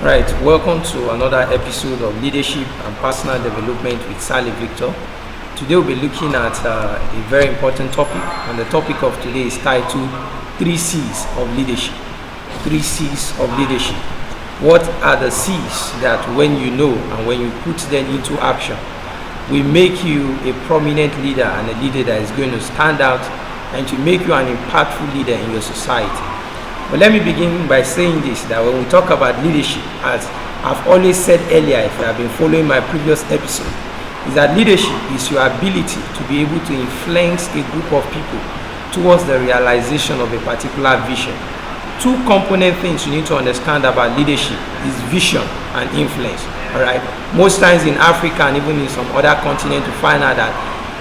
Right, welcome to another episode of Leadership and Personal Development with Sally Victor. Today we'll be looking at a very important topic, and the topic of today is titled 3 C's of Leadership. 3 C's of Leadership. What are the C's that when you know and when you put them into action will make you a prominent leader and a leader that is going to stand out and to make you an impactful leader in your society? But let me begin by saying this, that when we talk about leadership, as I've always said earlier, if you have been following my previous episode, is that leadership is your ability to be able to influence a group of people towards the realization of a particular vision. 2 component things you need to understand about leadership is vision and influence. Alright, most times in Africa and even in some other continents, you find out that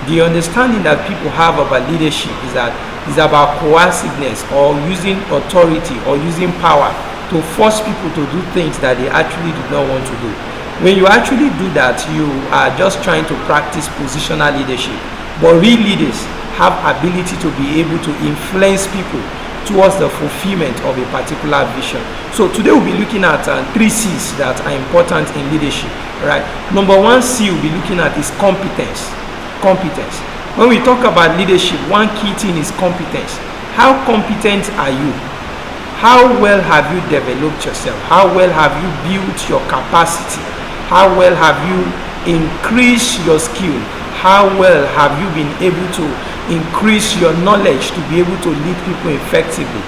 the understanding that people have about leadership is that it's about coerciveness or using authority or using power to force people to do things that they actually do not want to do. When you actually do that, you are just trying to practice positional leadership. But real leaders have ability to be able to influence people towards the fulfillment of a particular vision. So today we'll be looking at 3 C's that are important in leadership. Right? Number 1 C we'll be looking at is competence. Competence. When we talk about leadership, one key thing is competence. How competent are you? How well have you developed yourself? How well have you built your capacity? How well have you increased your skill? How well have you been able to increase your knowledge to be able to lead people effectively?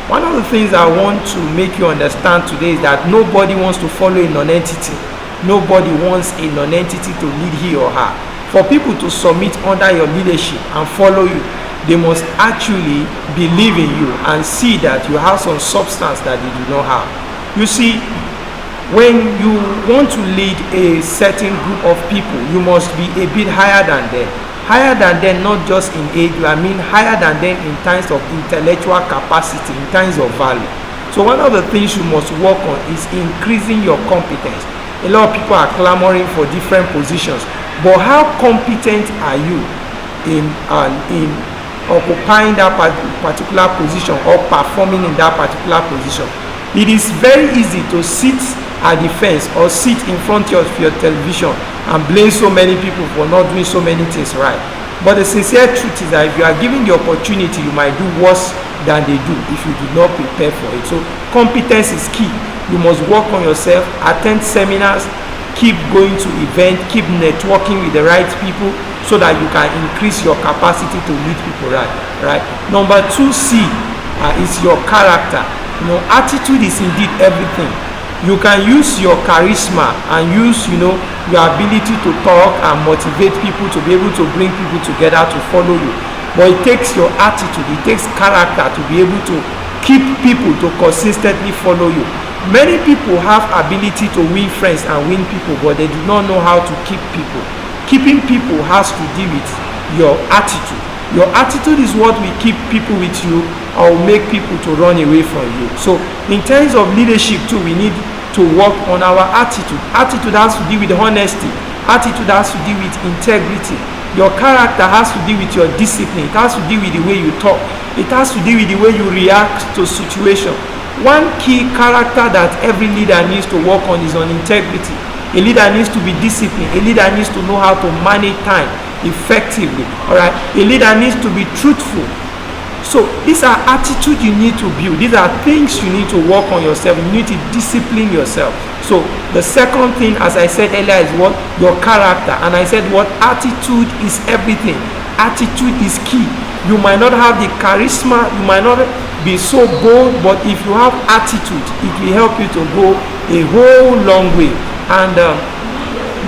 One of the things I want to make you understand today is that nobody wants to follow a non-entity. Nobody wants a non-entity to lead he or her. For people to submit under your leadership and follow you, they must actually believe in you and see that you have some substance that they do not have. You see, when you want to lead a certain group of people, you must be a bit higher than them. Higher than them, not just in age, I mean higher than them in terms of intellectual capacity, in terms of value. So one of the things you must work on is increasing your competence. A lot of people are clamoring for different positions, but how competent are you in occupying that particular position or performing in that particular position? It is very easy to sit at the fence or sit in front of your television and blame so many people for not doing so many things right. But the sincere truth is that if you are given the opportunity, you might do worse than they do if you do not prepare for it. So competence is key. You must work on yourself, attend seminars, keep going to events, keep networking with the right people so that you can increase your capacity to lead people right. Number 2 C is your character. Attitude is indeed everything. You can use your charisma and use your ability to talk and motivate people to be able to bring people together to follow you, but it takes your attitude, it takes character to be able to keep people to consistently follow you. Many people have ability to win friends and win people, but they do not know how to keep people. Keeping people has to do with your attitude. Your attitude is what will keep people with you or make people to run away from you. So in terms of leadership too, we need to work on our attitude. Attitude has to do with honesty. Attitude has to do with integrity. Your character has to do with your discipline. It has to do with the way you talk. It has to do with the way you react to situations. One key character that every leader needs to work on is on integrity. A leader needs to be disciplined. A leader needs to know how to manage time effectively. Alright, a leader needs to be truthful. So these are attitudes you need to build. These are things you need to work on yourself. You need to discipline yourself. So the second thing, as I said earlier, is what? Your character. And I said what? Attitude is everything. Attitude is key. You might not have the charisma, you might not be so bold, but if you have attitude, it will help you to go a whole long way. And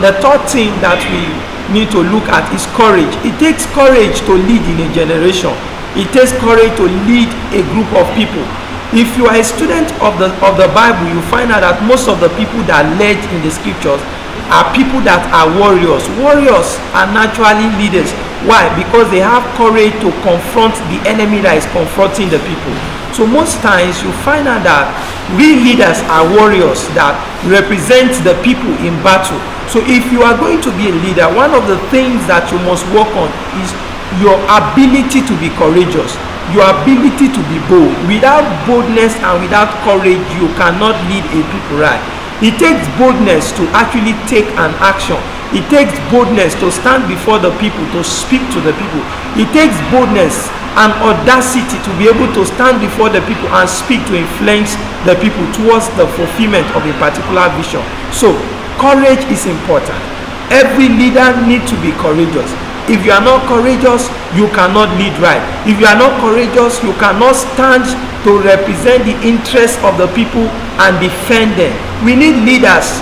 the third thing that we need to look at is courage. It takes courage to lead in a generation. It takes courage to lead a group of people. If you are a student of the Bible, you find out that most of the people that led in the scriptures are people that are warriors. Warriors are naturally leaders. Why? Because they have courage to confront the enemy that is confronting the people. So most times you find out that real leaders are warriors that represent the people in battle. So if you are going to be a leader, one of the things that you must work on is your ability to be courageous, your ability to be bold. Without boldness and without courage, you cannot lead a people right. It takes boldness to actually take an action. It takes boldness to stand before the people, to speak to the people. It takes boldness and audacity to be able to stand before the people and speak to influence the people towards the fulfillment of a particular vision. So courage is important. Every leader needs to be courageous. If you are not courageous, you cannot lead right. If you are not courageous, you cannot stand to represent the interests of the people and defend them. We need leaders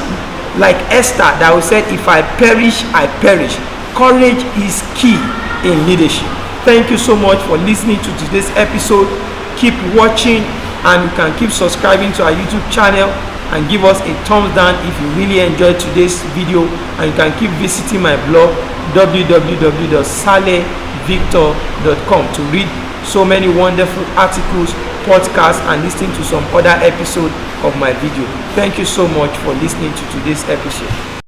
like Esther that will say, if I perish, I perish. Courage is key in leadership. Thank you so much for listening to today's episode. Keep watching, and you can keep subscribing to our YouTube channel and give us a thumbs down if you really enjoyed today's video. And you can keep visiting my blog www.salehvictor.com to read so many wonderful articles, podcasts, and listen to some other episodes of my video. Thank you so much for listening to today's episode.